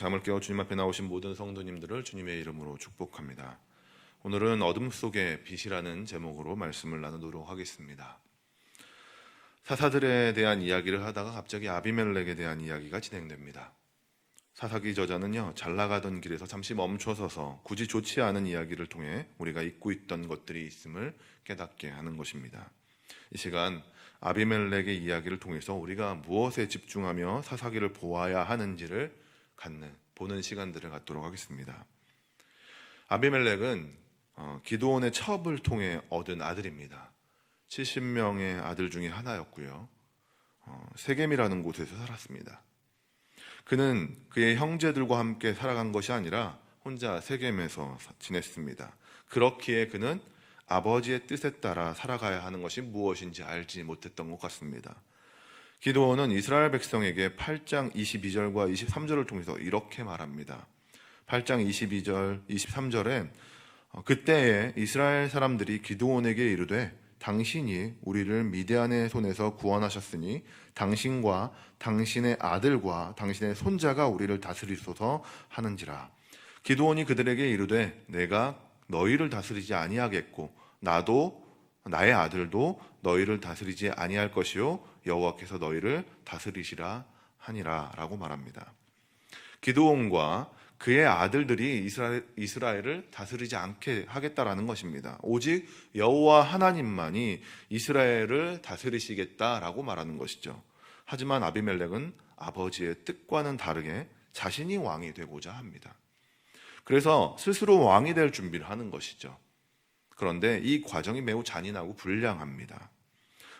잠을 깨워 주님 앞에 나오신 모든 성도님들을 주님의 이름으로 축복합니다. 오늘은 어둠 속의 빛이라는 제목으로 말씀을 나누도록 하겠습니다. 사사들에 대한 이야기를 하다가 갑자기 아비멜렉에 대한 이야기가 진행됩니다. 사사기 저자는요, 잘 나가던 길에서 잠시 멈춰서서 굳이 좋지 않은 이야기를 통해 우리가 잊고 있던 것들이 있음을 깨닫게 하는 것입니다. 이 시간 아비멜렉의 이야기를 통해서 우리가 무엇에 집중하며 사사기를 보아야 하는지를 보는 시간들을 갖도록 하겠습니다. 아비멜렉은 기드온의 첩을 통해 얻은 아들입니다. 70명의 아들 중에 하나였고요. 세겜이라는 곳에서 살았습니다. 그는 그의 형제들과 함께 살아간 것이 아니라 혼자 세겜에서 지냈습니다. 그렇기에 그는 아버지의 뜻에 따라 살아가야 하는 것이 무엇인지 알지 못했던 것 같습니다. 기드온은 이스라엘 백성에게 8장 22절과 23절을 통해서 이렇게 말합니다. 8장 22절, 23절에 그때에 이스라엘 사람들이 기드온에게 이르되 당신이 우리를 미디안의 손에서 구원하셨으니 당신과 당신의 아들과 당신의 손자가 우리를 다스리소서 하는지라. 기드온이 그들에게 이르되 내가 너희를 다스리지 아니하겠고 나도 나의 아들도 너희를 다스리지 아니할 것이요 여호와께서 너희를 다스리시라 하니라 라고 말합니다. 기드온과 그의 아들들이 이스라엘을 다스리지 않게 하겠다라는 것입니다. 오직 여호와 하나님만이 이스라엘을 다스리시겠다라고 말하는 것이죠. 하지만 아비멜렉은 아버지의 뜻과는 다르게 자신이 왕이 되고자 합니다. 그래서 스스로 왕이 될 준비를 하는 것이죠. 그런데 이 과정이 매우 잔인하고 불량합니다.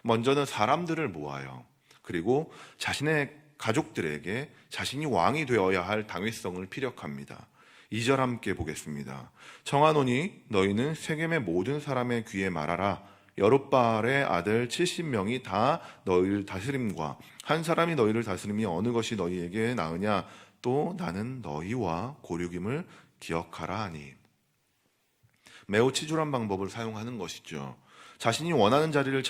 먼저는 사람들을 모아요. 그리고 자신의 가족들에게 자신이 왕이 되어야 할 당위성을 피력합니다. 2절 함께 보겠습니다. 청하노니 너희는 세겜의 모든 사람의 귀에 말하라. 여룻바알의 아들 70명이 다 너희를 다스림과 한 사람이 너희를 다스림이 어느 것이 너희에게 나으냐. 또 나는 너희와 고륙임을 기억하라 하니. 매우 치졸한 방법을 사용하는 것이죠. 자신이 원하는 자리를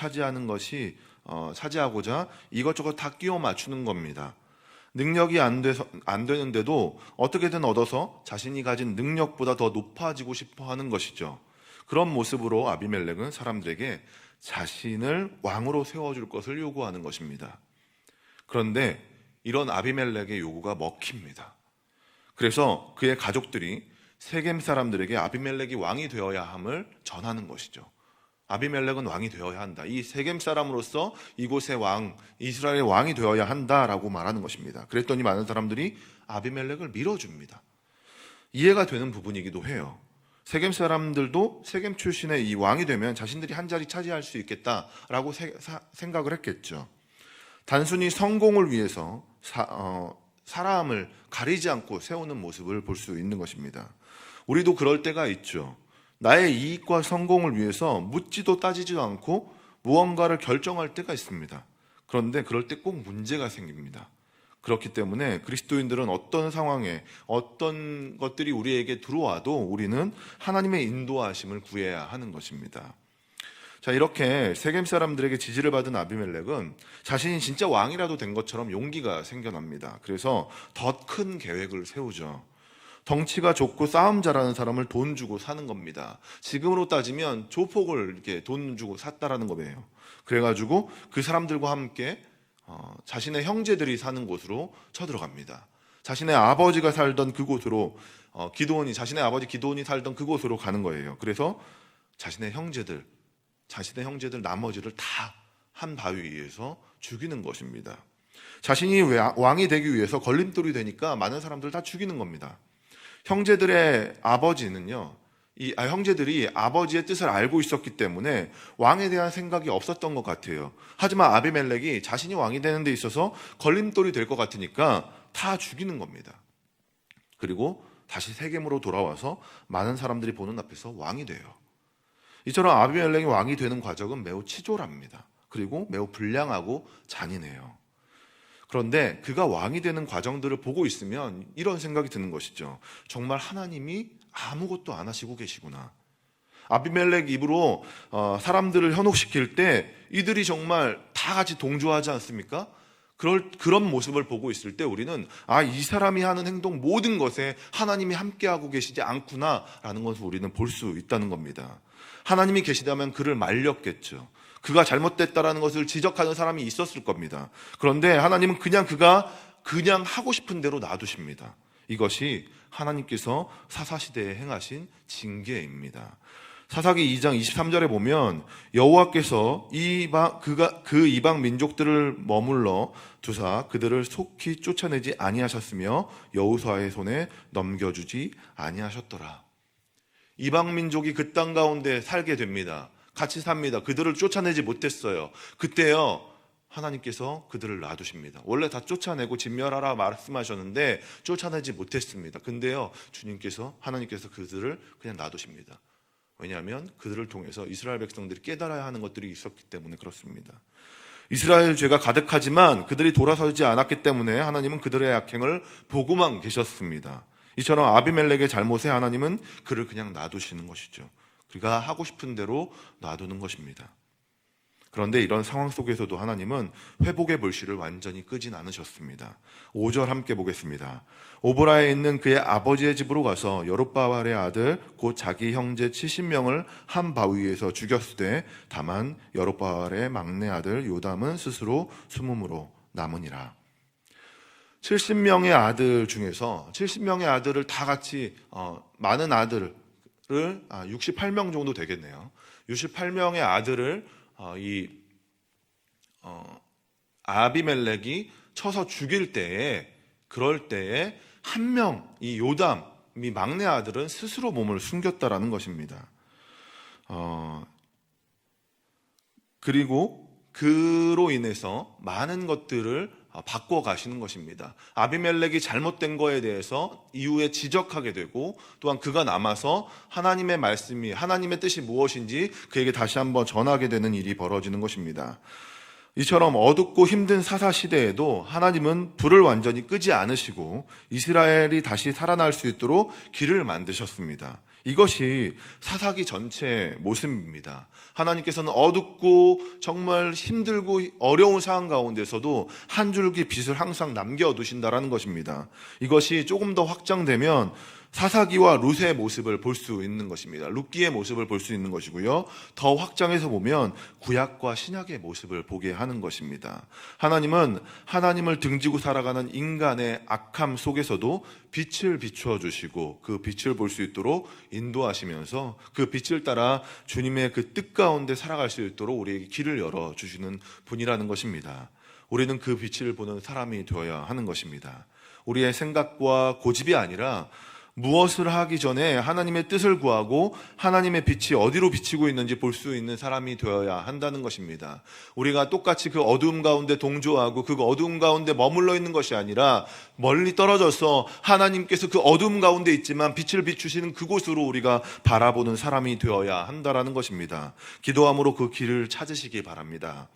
차지하고자 이것저것 다 끼워 맞추는 겁니다. 능력이 안 되는데도 어떻게든 얻어서 자신이 가진 능력보다 더 높아지고 싶어 하는 것이죠. 그런 모습으로 아비멜렉은 사람들에게 자신을 왕으로 세워줄 것을 요구하는 것입니다. 그런데 이런 아비멜렉의 요구가 먹힙니다. 그래서 그의 가족들이 세겜 사람들에게 아비멜렉이 왕이 되어야 함을 전하는 것이죠. 아비멜렉은 왕이 되어야 한다. 이 세겜 사람으로서 이곳의 왕, 이스라엘의 왕이 되어야 한다라고 말하는 것입니다. 그랬더니 많은 사람들이 아비멜렉을 밀어줍니다. 이해가 되는 부분이기도 해요. 세겜 사람들도 세겜 출신의 이 왕이 되면 자신들이 한 자리 차지할 수 있겠다라고 생각을 했겠죠. 단순히 성공을 위해서 사람을 가리지 않고 세우는 모습을 볼 수 있는 것입니다. 우리도 그럴 때가 있죠. 나의 이익과 성공을 위해서 묻지도 따지지도 않고 무언가를 결정할 때가 있습니다. 그런데 그럴 때 꼭 문제가 생깁니다. 그렇기 때문에 그리스도인들은 어떤 상황에 어떤 것들이 우리에게 들어와도 우리는 하나님의 인도하심을 구해야 하는 것입니다. 자, 이렇게 세겜 사람들에게 지지를 받은 아비멜렉은 자신이 진짜 왕이라도 된 것처럼 용기가 생겨납니다. 그래서 더 큰 계획을 세우죠. 덩치가 좋고 싸움 잘하는 사람을 돈 주고 사는 겁니다. 지금으로 따지면 조폭을 이렇게 돈 주고 샀다라는 거예요. 그래가지고 그 사람들과 함께 자신의 형제들이 사는 곳으로 쳐들어갑니다. 자신의 아버지가 살던 그곳으로 자신의 아버지 기드온이 살던 그곳으로 가는 거예요. 그래서 자신의 형제들 나머지를 다 한 바위 위에서 죽이는 것입니다. 자신이 왕이 되기 위해서 걸림돌이 되니까 많은 사람들을 다 죽이는 겁니다. 형제들의 아버지는요, 형제들이 아버지의 뜻을 알고 있었기 때문에 왕에 대한 생각이 없었던 것 같아요. 하지만 아비멜렉이 자신이 왕이 되는 데 있어서 걸림돌이 될 것 같으니까 다 죽이는 겁니다. 그리고 다시 세겜으로 돌아와서 많은 사람들이 보는 앞에서 왕이 돼요. 이처럼 아비멜렉이 왕이 되는 과정은 매우 치졸합니다. 그리고 매우 불량하고 잔인해요. 그런데 그가 왕이 되는 과정들을 보고 있으면 이런 생각이 드는 것이죠. 정말 하나님이 아무것도 안 하시고 계시구나. 아비멜렉 입으로 사람들을 현혹시킬 때 이들이 정말 다 같이 동조하지 않습니까? 그런 모습을 보고 있을 때 우리는 이 사람이 하는 행동 모든 것에 하나님이 함께하고 계시지 않구나라는 것을 우리는 볼 수 있다는 겁니다. 하나님이 계시다면 그를 말렸겠죠. 그가 잘못됐다라는 것을 지적하는 사람이 있었을 겁니다. 그런데 하나님은 그가 하고 싶은 대로 놔두십니다. 이것이 하나님께서 사사시대에 행하신 징계입니다. 사사기 2장 23절에 보면 여호와께서 그 이방 민족들을 머물러 두사 그들을 속히 쫓아내지 아니하셨으며 여호수아의 손에 넘겨주지 아니하셨더라. 이방 민족이 그 땅 가운데 살게 됩니다. 같이 삽니다. 그들을 쫓아내지 못했어요. 그때요 하나님께서 그들을 놔두십니다. 원래 다 쫓아내고 진멸하라 말씀하셨는데 쫓아내지 못했습니다. 근데요 하나님께서 그들을 그냥 놔두십니다. 왜냐하면 그들을 통해서 이스라엘 백성들이 깨달아야 하는 것들이 있었기 때문에 그렇습니다. 이스라엘 죄가 가득하지만 그들이 돌아서지 않았기 때문에 하나님은 그들의 악행을 보고만 계셨습니다. 이처럼 아비멜렉의 잘못에 하나님은 그를 그냥 놔두시는 것이죠. 그가 하고 싶은 대로 놔두는 것입니다. 그런데 이런 상황 속에서도 하나님은 회복의 불씨를 완전히 끄진 않으셨습니다. 5절 함께 보겠습니다. 오보라에 있는 그의 아버지의 집으로 가서 여룹바알의 아들 곧 자기 형제 70명을 한 바위 위에서 죽였으되 다만 여룹바알의 막내 아들 요담은 스스로 숨음으로 남으니라. 70명의 아들 중에서 70명의 아들을 다 같이 많은 아들을 68명 정도 되겠네요. 68명의 아들을 아비멜렉이 쳐서 죽일 때에 그럴 때에 한 명, 이 요담, 이 막내 아들은 스스로 몸을 숨겼다라는 것입니다. 그리고 그로 인해서 많은 것들을 바꿔 가시는 것입니다. 아비멜렉이 잘못된 거에 대해서 이후에 지적하게 되고 또한 그가 남아서 하나님의 말씀이 하나님의 뜻이 무엇인지 그에게 다시 한번 전하게 되는 일이 벌어지는 것입니다. 이처럼 어둡고 힘든 사사 시대에도 하나님은 불을 완전히 끄지 않으시고 이스라엘이 다시 살아날 수 있도록 길을 만드셨습니다. 이것이 사사기 전체의 모습입니다. 하나님께서는 어둡고 정말 힘들고 어려운 상황 가운데서도 한 줄기 빛을 항상 남겨두신다라는 것입니다. 이것이 조금 더 확장되면 사사기와 룻의 모습을 볼 수 있는 것입니다. 룻기의 모습을 볼 수 있는 것이고요. 더 확장해서 보면 구약과 신약의 모습을 보게 하는 것입니다. 하나님은 하나님을 등지고 살아가는 인간의 악함 속에서도 빛을 비추어 주시고 그 빛을 볼 수 있도록 인도하시면서 그 빛을 따라 주님의 그 뜻 가운데 살아갈 수 있도록 우리에게 길을 열어주시는 분이라는 것입니다. 우리는 그 빛을 보는 사람이 되어야 하는 것입니다. 우리의 생각과 고집이 아니라 무엇을 하기 전에 하나님의 뜻을 구하고 하나님의 빛이 어디로 비치고 있는지 볼 수 있는 사람이 되어야 한다는 것입니다. 우리가 똑같이 그 어두움 가운데 동조하고 그 어두움 가운데 머물러 있는 것이 아니라 멀리 떨어져서 하나님께서 그 어두움 가운데 있지만 빛을 비추시는 그곳으로 우리가 바라보는 사람이 되어야 한다는 것입니다. 기도함으로 그 길을 찾으시기 바랍니다.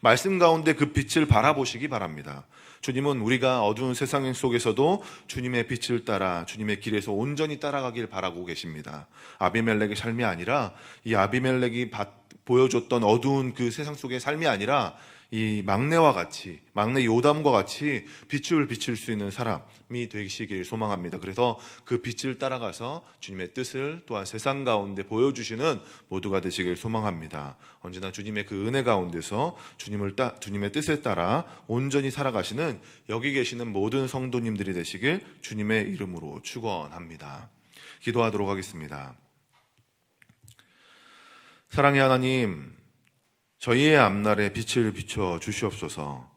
말씀 가운데 그 빛을 바라보시기 바랍니다. 주님은 우리가 어두운 세상 속에서도 주님의 빛을 따라 주님의 길에서 온전히 따라가길 바라고 계십니다. 아비멜렉의 삶이 아니라 이 아비멜렉이 보여줬던 어두운 그 세상 속의 삶이 아니라 이 막내와 같이 막내 요담과 같이 빛을 비칠 수 있는 사람이 되시길 소망합니다. 그래서 그 빛을 따라가서 주님의 뜻을 또한 세상 가운데 보여주시는 모두가 되시길 소망합니다. 언제나 주님의 그 은혜 가운데서 주님의 뜻에 따라 온전히 살아가시는 여기 계시는 모든 성도님들이 되시길 주님의 이름으로 축원합니다. 기도하도록 하겠습니다. 사랑의 하나님, 저희의 앞날에 빛을 비춰 주시옵소서.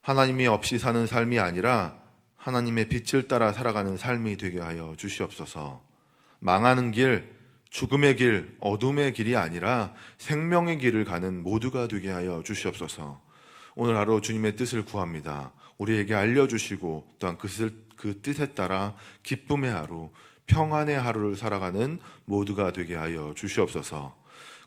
하나님이 없이 사는 삶이 아니라 하나님의 빛을 따라 살아가는 삶이 되게 하여 주시옵소서. 망하는 길, 죽음의 길, 어둠의 길이 아니라 생명의 길을 가는 모두가 되게 하여 주시옵소서. 오늘 하루 주님의 뜻을 구합니다. 우리에게 알려주시고 또한 그 뜻에 따라 기쁨의 하루, 평안의 하루를 살아가는 모두가 되게 하여 주시옵소서.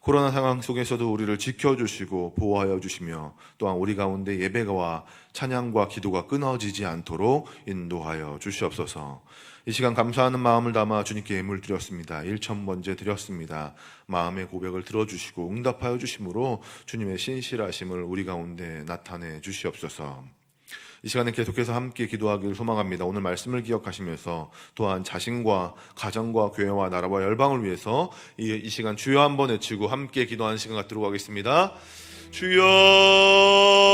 코로나 상황 속에서도 우리를 지켜주시고 보호하여 주시며 또한 우리 가운데 예배와 찬양과 기도가 끊어지지 않도록 인도하여 주시옵소서. 이 시간 감사하는 마음을 담아 주님께 예물 드렸습니다. 1,000번째 드렸습니다. 마음의 고백을 들어주시고 응답하여 주심으로 주님의 신실하심을 우리 가운데 나타내 주시옵소서. 이 시간에 계속해서 함께 기도하기를 소망합니다. 오늘 말씀을 기억하시면서 또한 자신과 가정과 교회와 나라와 열방을 위해서 이 시간 주여 한번 외치고 함께 기도하는 시간 갖도록 하겠습니다. 주여.